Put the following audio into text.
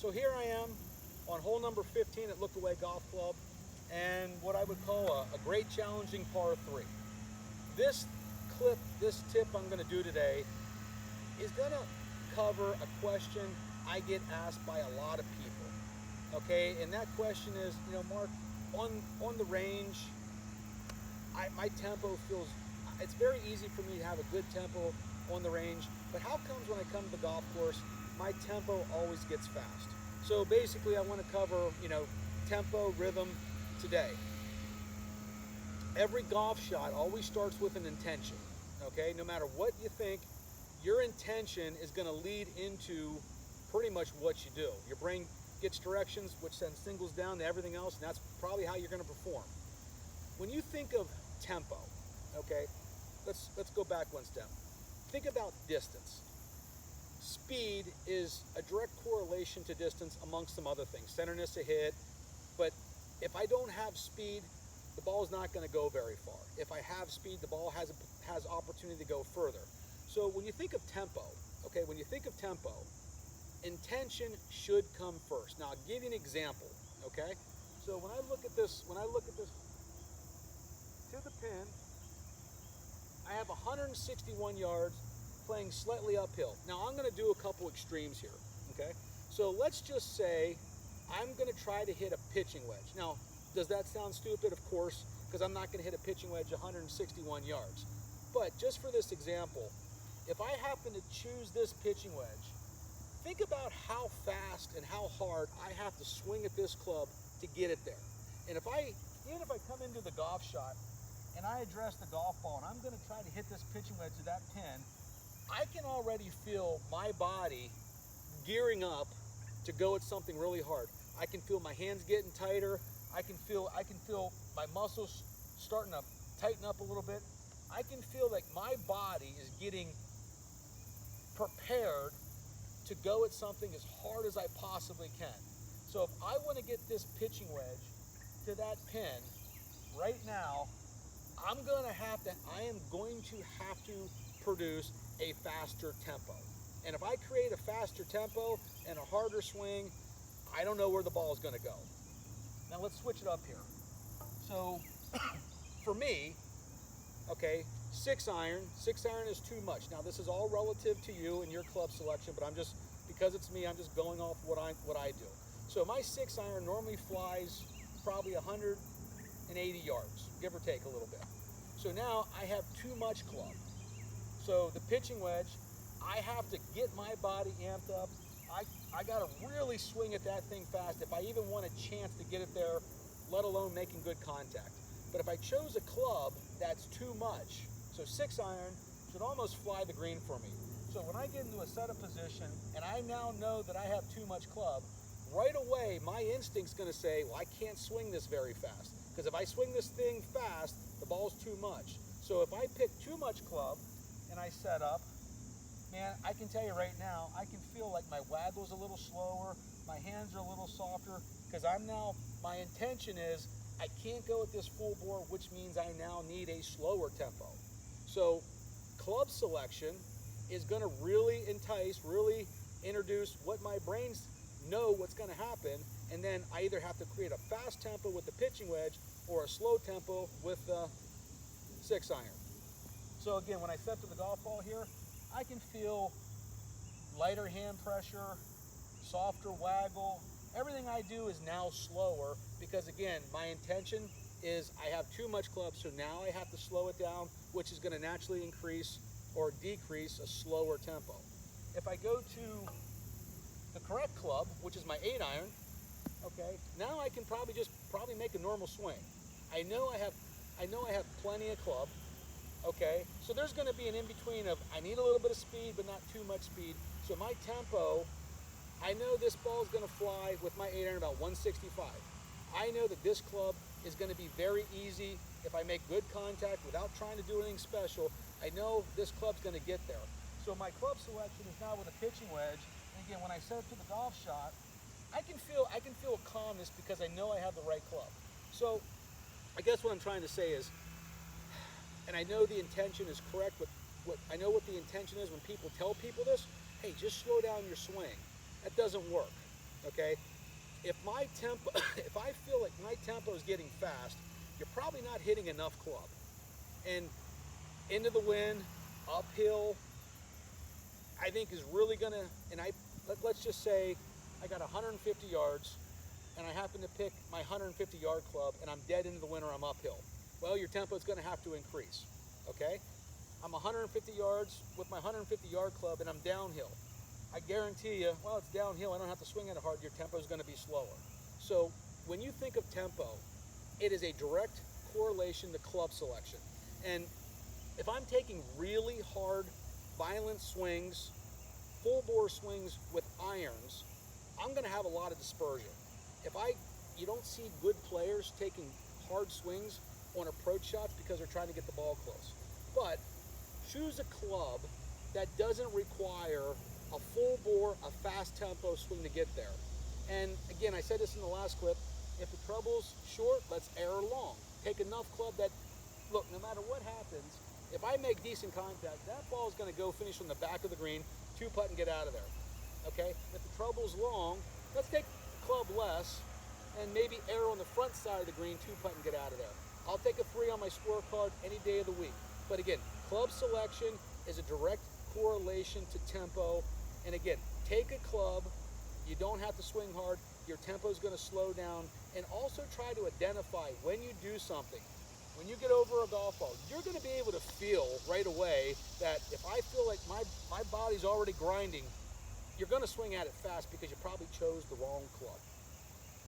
So here I am on hole number 15 at Look Away Golf Club, and what I would call a great challenging par 3. This tip I'm going to do today is going to cover a question I get asked by a lot of people. Okay, and that question is, Mark, on the range, my tempo feels, it's very easy for me to have a good tempo on the range, but how comes when I come to the golf course, my tempo always gets fast? So basically I want to cover, tempo, rhythm today. Every golf shot always starts with an intention, okay? No matter what you think, your intention is going to lead into pretty much what you do. Your brain gets directions, which sends signals down to everything else, and that's probably how you're going to perform. When you think of tempo, okay, let's go back one step. Think about distance. Speed is a direct correlation to distance amongst some other things, centerness of hit, but if I don't have speed, the ball is not going to go very far. If I have speed, the ball has opportunity to go further. So when you think of tempo, okay, intention should come first. Now I'll give you an example, okay? So when I look at this to the pin, I have 161 yards playing slightly uphill. Now I'm going to do a couple extremes here, okay? So let's just say I'm going to try to hit a pitching wedge. Now, does that sound stupid? Of course, because I'm not going to hit a pitching wedge 161 yards. But just for this example, if I happen to choose this pitching wedge, think about how fast and how hard I have to swing at this club to get it there. And even if I come into the golf shot and I address the golf ball and I'm going to try to hit this pitching wedge to that pin, I can already feel my body gearing up to go at something really hard. I can feel my hands getting tighter. I can feel my muscles starting to tighten up a little bit. I can feel like my body is getting prepared to go at something as hard as I possibly can. So if I want to get this pitching wedge to that pin right now, I am going to have to produce a faster tempo. And if I create a faster tempo and a harder swing, I don't know where the ball is going to go. Now let's switch it up here. So for me, okay, 6 iron is too much. Now this is all relative to you and your club selection, but because it's me, I'm just going off what I do. So my 6 iron normally flies probably 180 yards, give or take a little bit. So now I have too much club. So the pitching wedge, I have to get my body amped up. I got to really swing at that thing fast if I even want a chance to get it there, let alone making good contact. But if I chose a club that's too much, so 6 iron should almost fly the green for me. So when I get into a setup position and I now know that I have too much club, right away my instinct's going to say, well, I can't swing this very fast. Because if I swing this thing fast, the ball's too much. So if I pick too much club and I set up, man, I can tell you right now, I can feel like my waggle's a little slower, my hands are a little softer, because my intention is I can't go at this full bore, which means I now need a slower tempo. So club selection is going to really really introduce what my brains know what's going to happen, and then I either have to create a fast tempo with the pitching wedge or a slow tempo with the 6 iron. So again, when I set to the golf ball here, I can feel lighter hand pressure, softer waggle. Everything I do is now slower because, again, my intention is I have too much club, so now I have to slow it down, which is going to naturally increase or decrease a slower tempo. If I go to the correct club, which is my 8 iron, okay, now I can probably make a normal swing. I know I have plenty of club. Okay, so there's going to be an in-between of I need a little bit of speed, but not too much speed. So my tempo, I know this ball is going to fly with my 8 iron about 165. I know that this club is going to be very easy if I make good contact without trying to do anything special. I know this club's going to get there. So my club selection is now with a pitching wedge. And again, when I set it to the golf shot, I can feel a calmness because I know I have the right club. So I guess what I'm trying to say is, and I know the intention is correct, but I know what the intention is when people tell people this, hey, just slow down your swing. That doesn't work. okay? If my tempo, if I feel like my tempo is getting fast, you're probably not hitting enough club. And into the wind, uphill, I think is really gonna, and let's just say I got 150 yards and I happen to pick my 150 yard club and I'm dead into the wind or I'm uphill. Well, your tempo is gonna have to increase, okay? I'm 150 yards with my 150 yard club and I'm downhill. I guarantee you, well, it's downhill, I don't have to swing it hard, your tempo is gonna be slower. So when you think of tempo, it is a direct correlation to club selection. And if I'm taking really hard, violent swings, full bore swings with irons, I'm gonna have a lot of dispersion. You don't see good players taking hard swings on approach shots because they're trying to get the ball close. But choose a club that doesn't require a full bore, a fast tempo swing to get there. And again, I said this in the last clip, if the trouble's short, let's err long. Take enough club that, look, no matter what happens, if I make decent contact, that ball is going to go finish on the back of the green, 2-putt and get out of there. Okay? If the trouble's long, let's take the club less and maybe err on the front side of the green, 2-putt and get out of there. I'll take a 3 on my scorecard any day of the week. But again, club selection is a direct correlation to tempo. And again, take a club, you don't have to swing hard, your tempo is going to slow down, and also try to identify when you do something. When you get over a golf ball, you're going to be able to feel right away that if I feel like my body's already grinding, you're going to swing at it fast because you probably chose the wrong club.